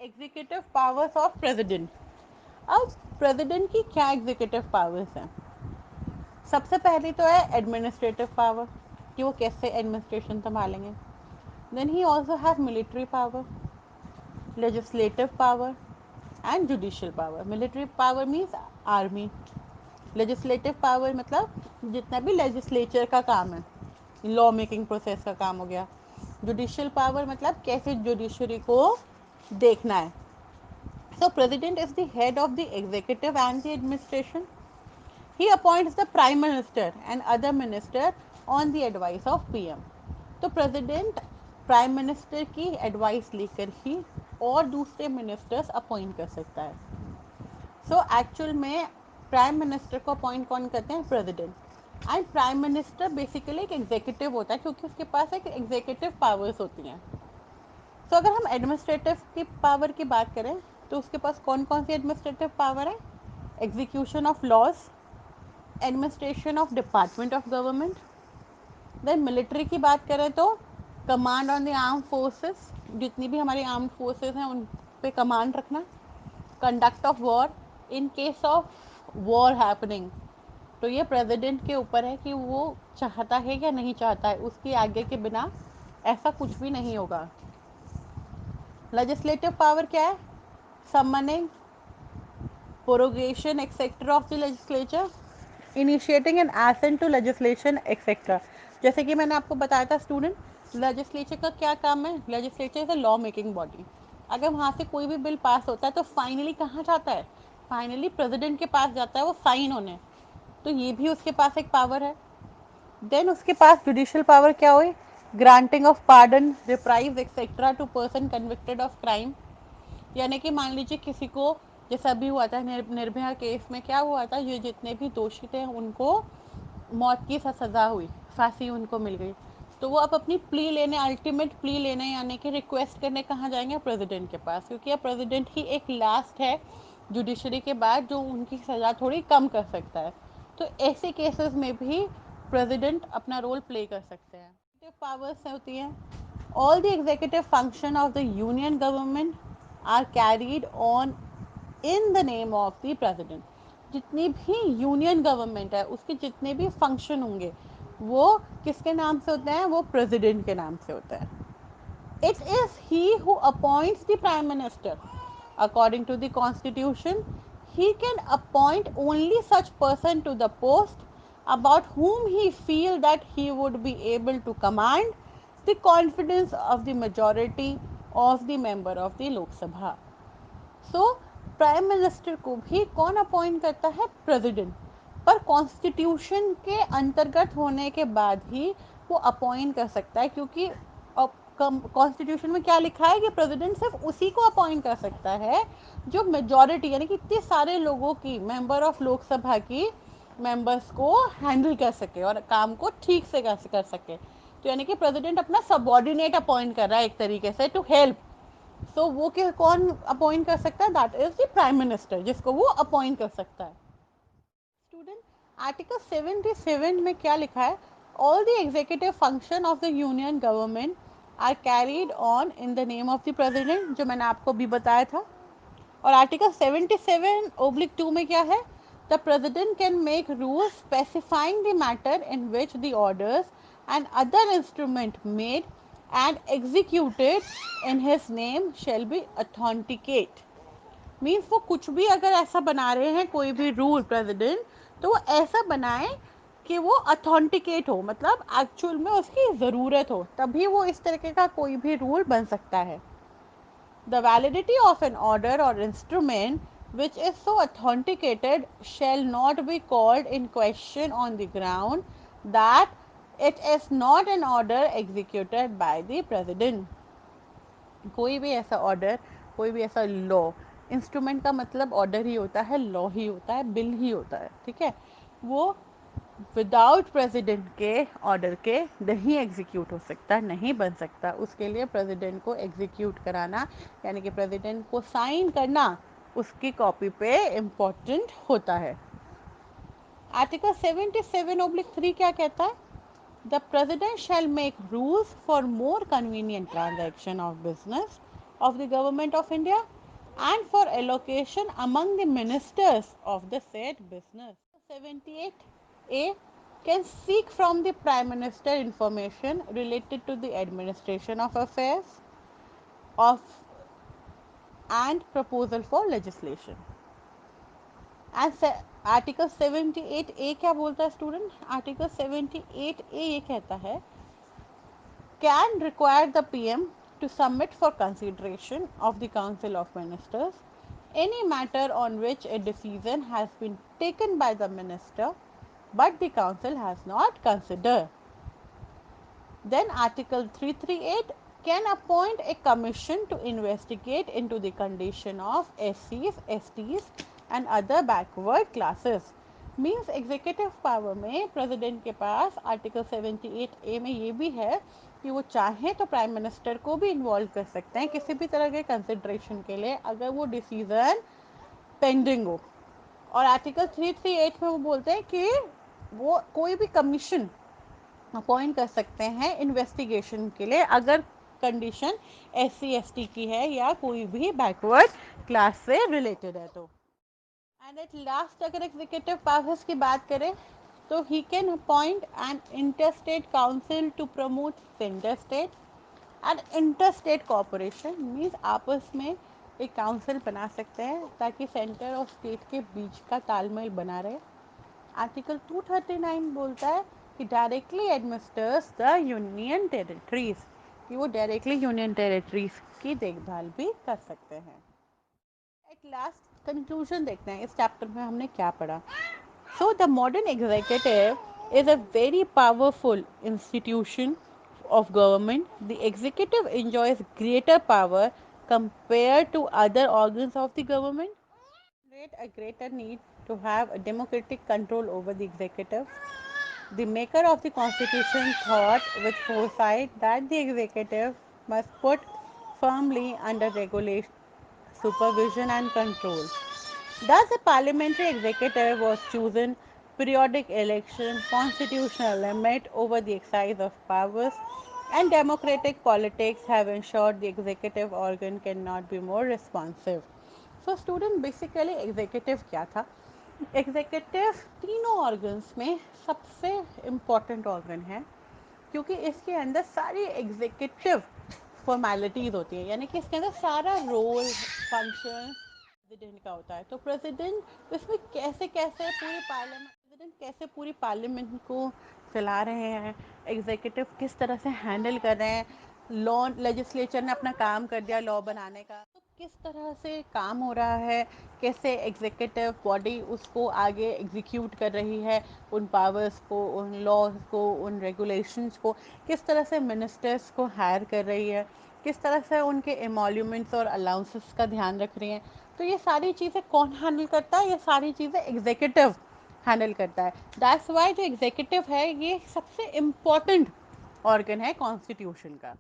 Executive powers of president. अब president की क्या एग्जीक्यूटिव पावर्स हैं? सबसे पहली तो है एडमिनिस्ट्रेटिव पावर, कि वो कैसे एडमिनिस्ट्रेशन संभालेंगे। Then he also have military power, legislative power and judicial power. Military power means army, legislative power मतलब जितना भी लेजिस्लेचर का काम है, लॉ मेकिंग प्रोसेस का काम हो गया। जुडिशियल पावर मतलब कैसे जुडिशरी को देखना है। So president is the head of the executive and the administration. He appoints the prime minister and other minister on the advice of PM. तो प्रेसिडेंट प्राइम मिनिस्टर की एडवाइस लेकर ही और दूसरे मिनिस्टर्स अपॉइंट कर सकता है। सो एक्चुअल में prime minister को अपॉइंट कौन करते हैं? President. And prime minister basically एक एग्जीक्यूटिव होता है, क्योंकि उसके पास एक एग्जीक्यूटिव पावर्स होती हैं। तो अगर हम एडमिनिस्ट्रेटिव की पावर की बात करें तो उसके पास कौन कौन सी एडमिनिस्ट्रेटिव पावर है? Execution of laws, administration of department of government. Then military की बात करें तो command on the arm forces, जितनी भी हमारी आर्म फोर्सेस हैं उन पे कमांड रखना। Conduct of war, in case of war happening तो ये प्रेसिडेंट के ऊपर है कि वो चाहता है या नहीं चाहता है, उसकी आज्ञा के बिना ऐसा कुछ भी नहीं होगा। लेजिस्लेटिव पावर क्या है? Summoning, prorogation etc of the legislature, initiating an assent to legislation etc। जैसे कि मैंने आपको बताया था स्टूडेंट, लेजिस्लेचर का क्या काम है? Legislature is a law making body. अगर वहाँ से कोई भी बिल पास होता है तो फाइनली कहाँ जाता है? फाइनली प्रेसिडेंट के पास जाता है वो साइन होने। तो ये भी उसके पास एक पावर है। देन उसके पास जुडिशियल पावर क्या हुई? Granting of pardon, reprieve etcetera to person convicted of crime. यानी कि मान लीजिए किसी को, जैसा अभी हुआ था निर्भया केस में, क्या हुआ था, ये जितने भी दोषी थे उनको मौत की सज़ा हुई, फांसी उनको मिल गई। तो वो अब अपनी प्ली लेने, अल्टीमेट प्ली लेने यानी कि रिक्वेस्ट करने कहाँ जाएंगे? प्रेसिडेंट के पास, क्योंकि अब प्रेसिडेंट ही एक लास्ट है जुडिशरी के बाद जो उनकी सज़ा थोड़ी कम कर सकता है। तो ऐसे केसेस में भी प्रेसिडेंट अपना रोल प्ले कर सकते हैं। पावर्स होती हैं, all the executive function of the union government are carried on in the name of the president। जितनी भी यूनियन गवर्नमेंट है उसके जितने भी फंक्शन होंगे वो किसके नाम से होते हैं? वो प्रेसिडेंट के नाम से होता है। It is he who appoints the prime minister. According to the constitution, he can appoint only such person to the post about whom he feel that he would be able to command the confidence of the majority of the member of the Lok Sabha। So prime minister को भी कौन appoint करता है? President. पर constitution के अंतर्गत होने के बाद ही वो अपॉइंट कर सकता है, क्योंकि कॉन्स्टिट्यूशन में क्या लिखा है कि प्रेसिडेंट सिर्फ उसी को अपॉइंट कर सकता है जो मेजॉरिटी यानी कि इतने सारे लोगों की, मेंबर ऑफ लोकसभा की मेंबर्स को हैंडल कर सके और काम को ठीक से कर सके। तो यानी कि प्रेसिडेंट अपना सबॉर्डिनेट अपॉइंट कर रहा है एक तरीके से टू हेल्प। सो वो कौन अपॉइंट कर सकता है? That is the prime minister, जिसको वो अपॉइंट कर सकता है। स्टूडेंट, आर्टिकल 77 में क्या लिखा है? All the executive function of the union government are carried on in the name of the president, जो मैंने आपको भी बताया था। और आर्टिकल 77(2) में क्या है? The president can make rules specifying the matter in which the orders and other instrument made and executed in his name shall be authenticate. Means वो कुछ भी अगर ऐसा बना रहे हैं कोई भी रूल प्रेसिडेंट, तो वो ऐसा बनाए कि वो ऑथेंटिकेट हो, मतलब एक्चुअल में उसकी ज़रूरत हो, तभी वो इस तरीके का कोई भी रूल बन सकता है। The validity of an order or instrument which is so authenticated shall not be called in question on the ground that it is not an order executed by the president। कोई भी ऐसा order, कोई भी ऐसा law, instrument का मतलब order ही होता है, लॉ ही होता है, बिल ही होता है, ठीक है, वो विदाउट प्रेसिडेंट के ऑर्डर के नहीं एग्जीक्यूट हो सकता, नहीं बन सकता। उसके लिए प्रेसिडेंट को एग्जीक्यूट कराना यानी कि प्रेसिडेंट को साइन करना उसकी कॉपी पे इम्पोर्टेंट होता है। आर्टिकल 77(3) क्या कहता है? The president shell make rules for more convenient transaction of business of the Government of India and for allocation among the ministers of the said business. 78A can seek from the Prime Minister information related to the administration of affairs of and proposal for legislation. And article 78A क्या बोलता है student? Article 78A ये कहता है can require the PM to submit for consideration of the Council of Ministers any matter on which a decision has been taken by the minister but the council has not considered. Then Article 338 can appoint a commission to investigate into the condition of SCs, STs and other backward classes. Means executive power में president के पास article 78A में ये भी है कि वो चाहे तो प्राइम मिनिस्टर को भी इन्वॉल्व कर सकते हैं किसी भी तरह के कंसिड्रेशन के लिए अगर वो डिसीजन पेंडिंग हो। और आर्टिकल 338 में वो बोलते हैं कि वो कोई भी कमीशन अपॉइंट कर सकते हैं इन्वेस्टिगेशन के लिए अगर कंडीशन SC ST की है या कोई भी बैकवर्ड क्लास से रिलेटेड है तो। एंड एट लास्ट अगर एग्जीक्यूटिव पावर्स की बात करें तो he can appoint an interstate council to promote centre state and interstate cooperation means आपस में एक काउंसिल बना सकते हैं ताकि सेंटर और स्टेट के बीच का तालमेल बना रहे। आर्टिकल 239 बोलता है कि directly administers the union territories कि वो डायरेक्टली यूनियन टेरिटरीज की देखभाल भी कर सकते हैं। एट लास्ट कंक्लूजन देखते हैं इस चैप्टर में हमने क्या पढ़ा। So the modern executive is a very powerful institution of government. The executive enjoys greater power compared to other organs of the government. A greater need to have a democratic control over the executive. The maker of the constitution thought with foresight that the executive must put firmly under regulation, supervision and control. Thus, a parliamentary executive was chosen, periodic election, constitutional limit over the exercise of powers, and democratic politics have ensured the executive organ cannot be more responsive. So student basically executive क्या था? Executive तीनों organs में सबसे important organ है क्योंकि इसके अंदर सारी एग्जीक्यूटिव फॉर्मेलिटीज़ होती है यानी कि इसके अंदर सारा रोल फंक्शन प्रेसिडेंट का होता है। तो प्रेसिडेंट इसमें कैसे कैसे पूरी पार्लियामेंट प्रेसिडेंट कैसे पूरी पार्लियामेंट को चला रहे हैं, एग्जीक्यूटिव किस तरह से हैंडल कर रहे हैं, लॉ लेजिस्लेचर ने अपना काम कर दिया लॉ बनाने का तो किस तरह से काम हो रहा है, कैसे एग्जीक्यूटिव बॉडी उसको आगे एग्जीक्यूट कर रही है, उन पावर्स को, उन लॉज को, उन रेगुलेशंस को किस तरह से मिनिस्टर्स को हायर कर रही है, किस तरह से उनके एमोल्यूमेंट्स और अलाउंसेस का ध्यान रख रही हैं। तो ये सारी चीज़ें कौन हैंडल करता है? ये सारी चीज़ें एग्जीक्यूटिव हैंडल करता है। दैट्स वाई जो एग्जीक्यूटिव है ये सबसे इम्पॉर्टेंट ऑर्गन है कॉन्स्टिट्यूशन का।